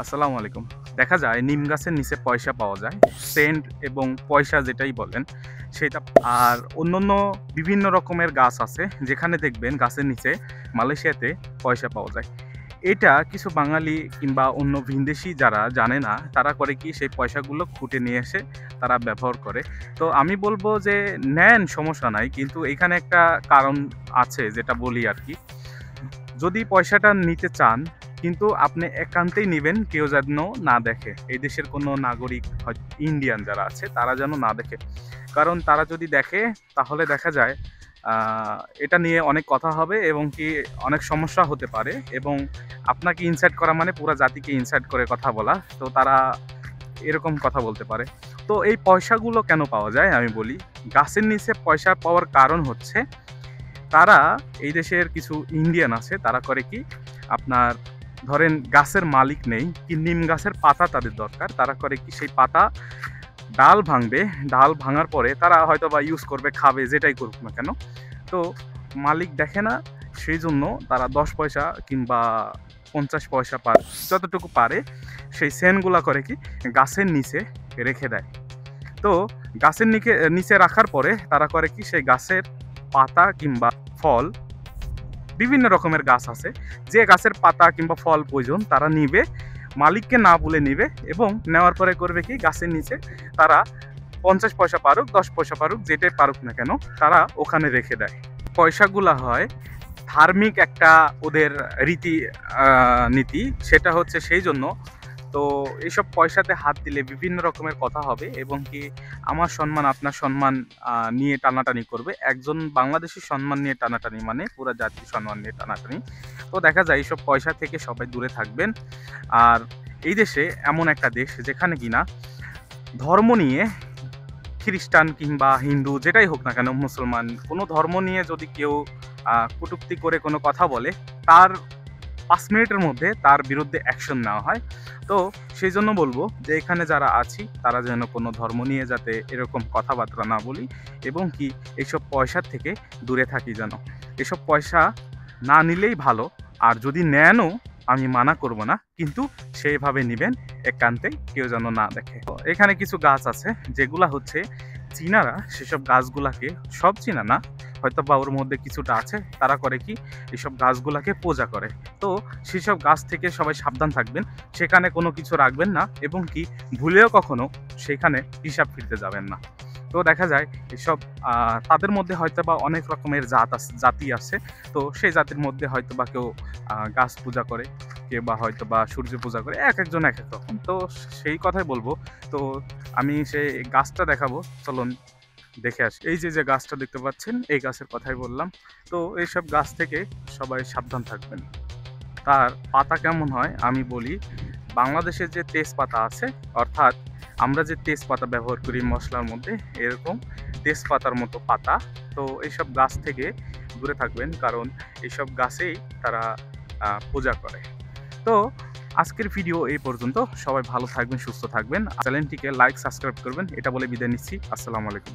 আসসালামু আলাইকুম। দেখা যায় নিম গাছের নিচে পয়সা পাওয়া যায়। সেন্ট এবং পয়সা যেটাই বলেন সেটা। আর অন্যান্য বিভিন্ন রকমের গাছ আছে যেখানে দেখবেন গাছের নিচে মালয়েশিয়াতে পয়সা পাওয়া যায়। এটা কিছু বাঙালি কিংবা অন্য ভিনদেশী যারা জানে না তারা করে কি সেই পয়সাগুলো খুঁটে নিয়ে এসে তারা ব্যবহার করে। তো আমি বলব যে নেন সমস্যা নাই। কিন্তু এখানে একটা কারণ আছে যেটা বলি আরকি। যদি পয়সাটা নিতে চান কিন্তু আপনি একান্তেই নিবেন কেউ যেন না দেখে। এই দেশের কোনো নাগরিক ইন্ডিয়ান যারা আছে তারা যেন না দেখে। কারণ তারা যদি দেখে তাহলে দেখা যায় আ এটা নিয়ে অনেক কথা হবে এবং কি অনেক সমস্যা হতে পারে এবং আপনাকে ইনসাল্ট করা মানে পুরা জাতিকে ইনসাল্ট করে কথা বলা। তো তারা এরকম কথা বলতে পারে। তো এই পয়সাগুলো কেন পাওয়া যায় আমি বলি। গাছের নিচে পয়সা পাওয়ার কারণ হচ্ছে তারা এই দেশের কিছু ইন্ডিয়ান আছে তারা করে কি আপনার ধরেন গাছের মালিক নেই কি নিম গাছের পাতা তাদের দরকার। তারা করে কি সেই পাতা ডাল ভাঙবে, ডাল ভাঙার পরে তারা হয়তোবা ইউজ করবে, খাবে যেটাই করুক না কেন। তো মালিক দেখে না সেইজন্য তারা ১০ পয়সা কিংবা ৫০ পয়সা যতটুকু পারে সেই সেন্টগুলা করে কি গাছের নিচে রেখে দেয়। তো গাছের নিচে রাখার পরে তারা করে কি সেই গাছের পাতা কিংবা ফল, বিভিন্ন রকমের গাছ আছে যে গাছের পাতা কিংবা ফল প্রয়োজন তারা নিবে, মালিককে না বলে নিবে এবং নেওয়ার পরে করবে কি গাছের নিচে তারা ৫০ পয়সা পারুক ১০ পয়সা পারুক যেটাই পারুক না কেন তারা ওখানে রেখে দেয়। পয়সাগুলা হয় ধার্মিক একটা ওদের রীতি নীতি, সেটা হচ্ছে সেই জন্য। তো এইসব পয়সাতে হাত দিলে বিভিন্ন রকমের কথা হবে এবং কি আমার সম্মান আপনার সম্মান নিয়ে টানাটানি করবে। একজন বাংলাদেশীর সম্মান নিয়ে টানাটানি মানে পুরা জাতির সম্মান নিয়ে টানাটানি। তো দেখা যায় এইসব পয়সা থেকে সবাই দূরে থাকবেন। আর এই দেশে এমন একটা দেশ যেখানে কিনা ধর্ম নিয়ে খ্রিস্টান কিংবা হিন্দু যেটাই হোক না কেন, মুসলমান কোনো ধর্ম নিয়ে যদি কেউ কটূক্তি করে কোনো কথা বলে তার ৫ মিনিটের মধ্যে তার বিরুদ্ধে অ্যাকশন নেওয়া হয়। তো সেই জন্য বলব যে এখানে যারা আছি তারা যেন কোনো ধর্ম নিয়ে যাতে এরকম কথাবার্তা না বলি এবং কি এইসব পয়সার থেকে দূরে থাকি যেন। এসব পয়সা না নিলেই ভালো। আর যদি নেনও আমি মানা করব না। কিন্তু সেইভাবে নিবেন একান্তে কেউ যেন না দেখে। তো এখানে কিছু গাছ আছে যেগুলা হচ্ছে চীনারা সেসব গাছগুলাকে, সব চীনা না হয়তোবা ওর মধ্যে কিছুটা আছে, তারা করে কি এসব গাছগুলাকে পূজা করে। তো সেসব গাছ থেকে সবাই সাবধান থাকবেন। সেখানে কোনো কিছু রাখবেন না এবং কি ভুলেও কখনো সেখানে হিসাব ফিরতে যাবেন না। তো দেখা যায় এসব তাদের মধ্যে হয়তোবা অনেক রকমের জাতি আছে। তো সেই জাতির মধ্যে হয়তোবা কেউ গাছ পূজা করে, কেউ বা হয়তোবা সূর্য পূজা করে। একেকজন একেক রকম। তো সেই কথাই বলবো। তো আমি সেই গাছটা দেখাবো। চলুন দেখে আসি। এই যে গাছটা দেখতে পাচ্ছেন এই গাছের কথাই বললাম। তো এইসব গাছ থেকে সবাই সাবধান থাকবেন। তার পাতা কেমন হয় আমি বলি। বাংলাদেশের যে তেজপাতা আছে, অর্থাৎ আমরা যে তেজপাতা ব্যবহার করি মসলার মধ্যে, এরকম তেজপাতার মতো পাতা। তো এইসব গাছ থেকে দূরে থাকবেন কারণ এইসব গাছেই তারা পূজা করে। তো আজকের ভিডিও এই পর্যন্ত। সবাই ভালো থাকবেন, সুস্থ থাকবেন। চ্যানেলটিকে লাইক, সাবস্ক্রাইব করবেন। এটা বলে বিদায় নিচ্ছি। আসসালামু আলাইকুম।